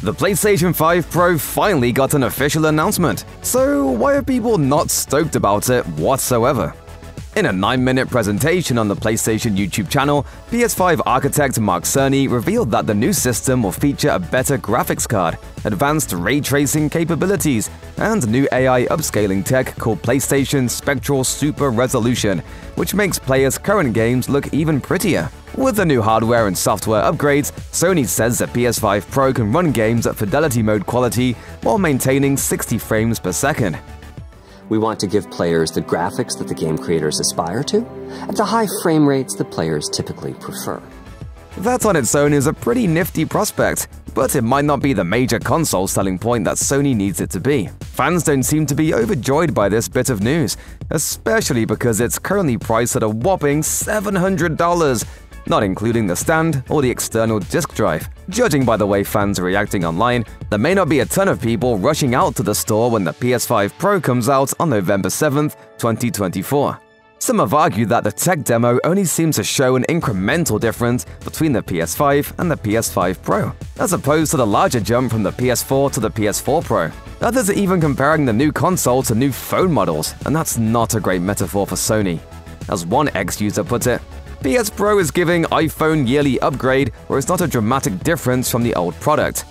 The PlayStation 5 Pro finally got an official announcement, so why are people not stoked about it whatsoever? In a 9-minute presentation on the PlayStation YouTube channel, PS5 architect Mark Cerny revealed that the new system will feature a better graphics card, advanced ray tracing capabilities, and new AI upscaling tech called PlayStation Spectral Super Resolution, which makes players' current games look even prettier. With the new hardware and software upgrades, Sony says that PS5 Pro can run games at fidelity mode quality while maintaining 60 frames per second. We want to give players the graphics that the game creators aspire to, at the high frame rates that players typically prefer. That on its own is a pretty nifty prospect, but it might not be the major console selling point that Sony needs it to be. Fans don't seem to be overjoyed by this bit of news, especially because it's currently priced at a whopping $700, not including the stand or the external disk drive. Judging by the way fans are reacting online, there may not be a ton of people rushing out to the store when the PS5 Pro comes out on November 7th, 2024. Some have argued that the tech demo only seems to show an incremental difference between the PS5 and the PS5 Pro, as opposed to the larger jump from the PS4 to the PS4 Pro. Others are even comparing the new console to new phone models, and that's not a great metaphor for Sony. As one ex-user put it, PS Pro is giving iPhone yearly upgrade where it's not a dramatic difference from the old product.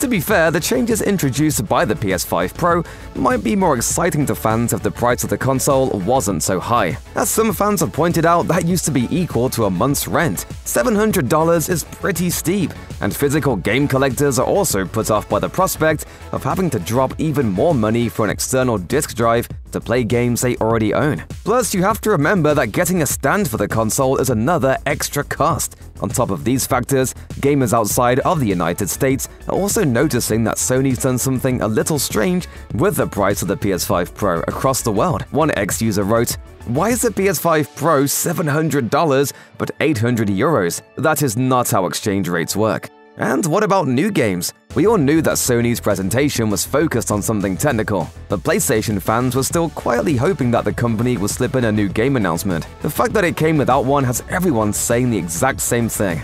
To be fair, the changes introduced by the PS5 Pro might be more exciting to fans if the price of the console wasn't so high. As some fans have pointed out, that used to be equal to a month's rent. $700 is pretty steep, and physical game collectors are also put off by the prospect of having to drop even more money for an external disk drive to play games they already own. Plus, you have to remember that getting a stand for the console is another extra cost. On top of these factors, gamers outside of the United States are also noticing that Sony's done something a little strange with the price of the PS5 Pro across the world. One ex-user wrote, "Why is the PS5 Pro $700 but €800? That is not how exchange rates work." And what about new games? We all knew that Sony's presentation was focused on something technical, but PlayStation fans were still quietly hoping that the company would slip in a new game announcement. The fact that it came without one has everyone saying the exact same thing.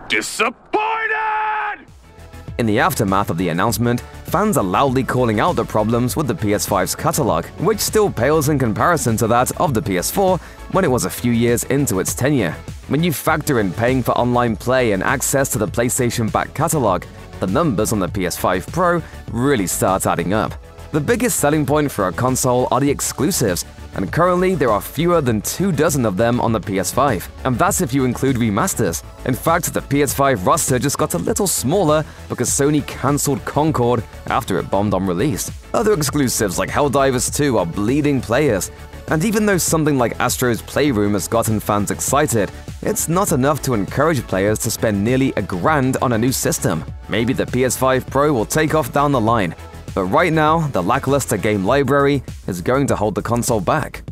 Disappointed! In the aftermath of the announcement, fans are loudly calling out the problems with the PS5's catalog, which still pales in comparison to that of the PS4 when it was a few years into its tenure. When you factor in paying for online play and access to the PlayStation back catalog, the numbers on the PS5 Pro really start adding up. The biggest selling point for a console are the exclusives, and currently there are fewer than 24 of them on the PS5, and that's if you include remasters. In fact, the PS5 roster just got a little smaller because Sony cancelled Concord after it bombed on release. Other exclusives like Helldivers 2 are bleeding players, and even though something like Astro's Playroom has gotten fans excited, it's not enough to encourage players to spend nearly $1,000 on a new system. Maybe the PS5 Pro will take off down the line, but right now, the lackluster game library is going to hold the console back.